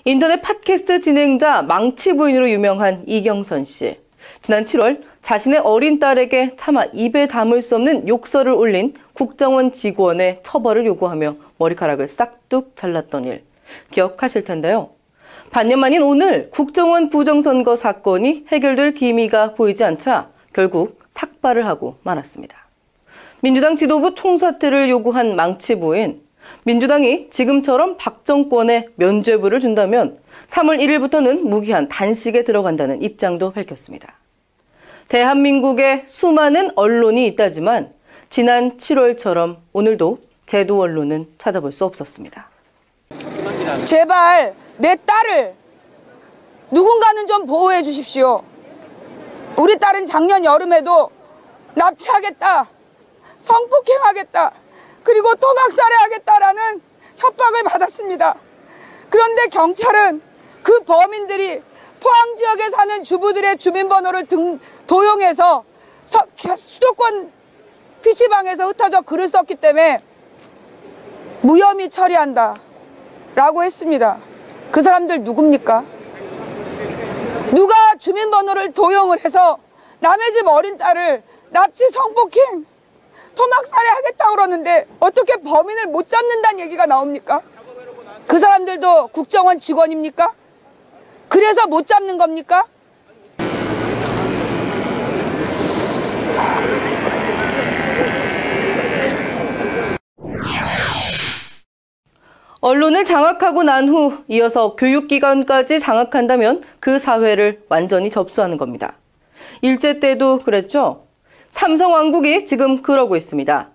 인터넷 팟캐스트 진행자 망치부인으로 유명한 이경선 씨. 지난 7월 자신의 어린 딸에게 차마 입에 담을 수 없는 욕설을 올린 국정원 직원의 처벌을 요구하며 머리카락을 싹둑 잘랐던 일 기억하실 텐데요. 반년 만인 오늘 국정원 부정선거 사건이 해결될 기미가 보이지 않자 결국 삭발을 하고 말았습니다. 민주당 지도부 총사퇴를 요구한 망치부인. 민주당이 지금처럼 박 정권에 면죄부를 준다면 3월 1일부터는 무기한 단식에 들어간다는 입장도 밝혔습니다. 대한민국에 수많은 언론이 있다지만 지난 7월처럼 오늘도 제도 언론은 찾아볼 수 없었습니다. 제발 내 딸을 누군가는 좀 보호해 주십시오. 우리 딸은 작년 여름에도 납치하겠다, 성폭행하겠다, 그리고 토막살해하겠다라는 협박을 받았습니다. 그런데 경찰은 그 범인들이 포항 지역에 사는 주부들의 주민번호를 도용해서 수도권 PC방에서 흩어져 글을 썼기 때문에 무혐의 처리한다 라고 했습니다. 그 사람들 누굽니까? 누가 주민번호를 도용을 해서 남의 집 어린 딸을 납치, 성폭행, 토막살해하겠다고 그러는데 어떻게 범인을 못 잡는다는 얘기가 나옵니까? 그 사람들도 국정원 직원입니까? 그래서 못 잡는 겁니까? 언론을 장악하고 난 후 이어서 교육기관까지 장악한다면 그 사회를 완전히 접수하는 겁니다. 일제 때도 그랬죠? 삼성왕국이 지금 그러고 있습니다.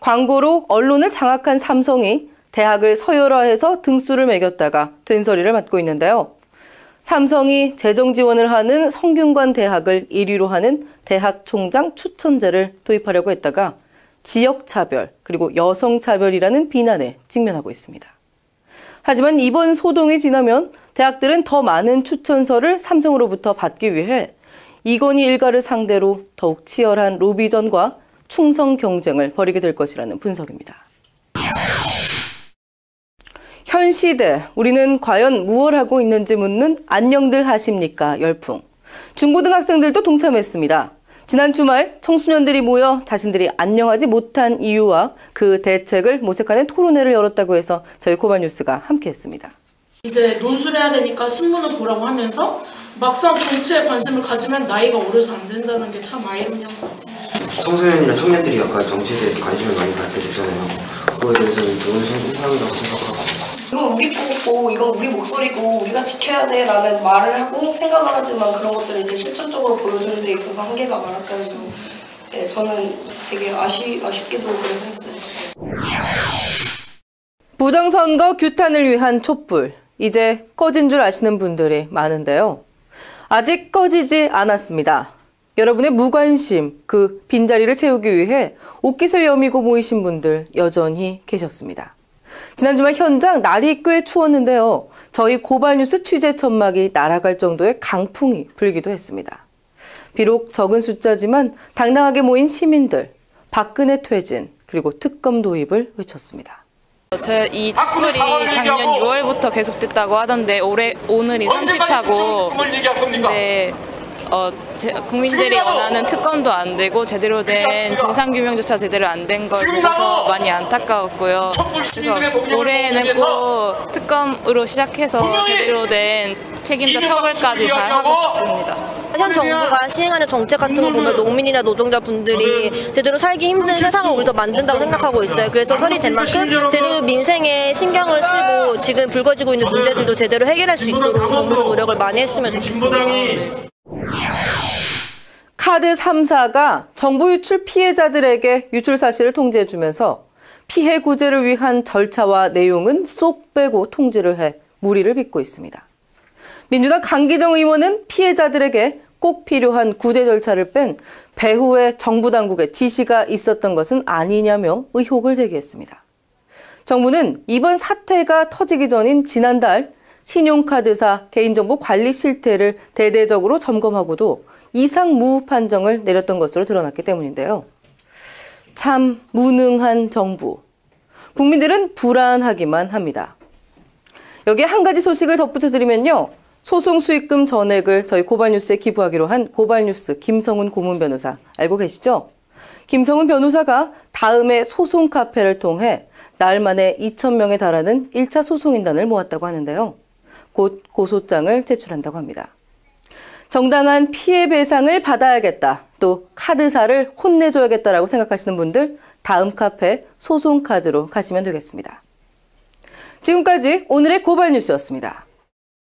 광고로 언론을 장악한 삼성이 대학을 서열화해서 등수를 매겼다가 된소리를 맡고 있는데요. 삼성이 재정 지원을 하는 성균관 대학을 1위로 하는 대학 총장 추천제를 도입하려고 했다가 지역차별 그리고 여성차별이라는 비난에 직면하고 있습니다. 하지만 이번 소동이 지나면 대학들은 더 많은 추천서를 삼성으로부터 받기 위해 이건희 일가를 상대로 더욱 치열한 로비전과 충성 경쟁을 벌이게 될 것이라는 분석입니다. 현 시대, 우리는 과연 무엇을 하고 있는지 묻는 안녕들 하십니까 열풍. 중고등학생들도 동참했습니다. 지난 주말 청소년들이 모여 자신들이 안녕하지 못한 이유와 그 대책을 모색하는 토론회를 열었다고 해서 저희 고발뉴스가 함께했습니다. 이제 논술을 해야 되니까 신문을 보라고 하면서 막상 정치에 관심을 가지면 나이가 어려서 안 된다는 게 참 아이러니한 것 같아요. 청소년이나 청년들이 약간 정치에 대해서 관심을 많이 갖게 되잖아요. 그거에 대해서는 좋은 현상이라고 생각하고. 이건 우리 거고 이건 우리 목소리고 우리가 지켜야 돼 라는 말을 하고 생각을 하지만 그런 것들을 이제 실천적으로 보여주는 데 있어서 한계가 많았다는 점, 네, 저는 되게 아쉽게도 그래서 했어요. 부정선거 규탄을 위한 촛불, 이제 꺼진 줄 아시는 분들이 많은데요. 아직 꺼지지 않았습니다. 여러분의 무관심, 그 빈자리를 채우기 위해 옷깃을 여미고 모이신 분들 여전히 계셨습니다. 지난 주말 현장 날이 꽤 추웠는데요. 저희 고발뉴스 취재 천막이 날아갈 정도의 강풍이 불기도 했습니다. 비록 적은 숫자지만 당당하게 모인 시민들, 박근혜 퇴진, 그리고 특검 도입을 외쳤습니다. 이 촛불이 작년 6월부터 계속됐다고 하던데 오늘이 30차고 네, 국민들이 원하는 특검도 안 되고 제대로 된 진상규명조차 제대로 안 된 걸 보고서 많이 안타까웠고요. 그래서 올해는 꼭 특검으로 시작해서 제대로 된 책임자 처벌까지 잘 하고 싶습니다. 현 정부가 시행하는 정책 같은 거 보면 농민이나 노동자분들이 제대로 살기 힘든 세상을 우리도 만든다고 생각하고 있어요. 그래서 설이 된 만큼 제대로 민생에 신경을 쓰고 지금 불거지고 있는 문제들도 제대로 해결할 수 있도록 정부도 노력을 많이 했으면 좋겠습니다. 카드 3사가 정보 유출 피해자들에게 유출 사실을 통지해주면서 피해 구제를 위한 절차와 내용은 쏙 빼고 통지를 해 무리를 빚고 있습니다. 민주당 강기정 의원은 피해자들에게 꼭 필요한 구제 절차를 뺀 배후에 정부 당국의 지시가 있었던 것은 아니냐며 의혹을 제기했습니다. 정부는 이번 사태가 터지기 전인 지난달 신용카드사 개인정보 관리 실태를 대대적으로 점검하고도 이상 무후 판정을 내렸던 것으로 드러났기 때문인데요. 참 무능한 정부. 국민들은 불안하기만 합니다. 여기에 한 가지 소식을 덧붙여 드리면요. 소송 수익금 전액을 저희 고발뉴스에 기부하기로 한 고발뉴스 김성훈 고문 변호사 알고 계시죠? 김성훈 변호사가 다음에 소송 카페를 통해 나흘 만에 2,000명에 달하는 1차 소송인단을 모았다고 하는데요. 곧 고소장을 제출한다고 합니다. 정당한 피해 배상을 받아야겠다. 또 카드사를 혼내줘야겠다라고 생각하시는 분들 다음 카페 소송카드로 가시면 되겠습니다. 지금까지 오늘의 고발뉴스였습니다.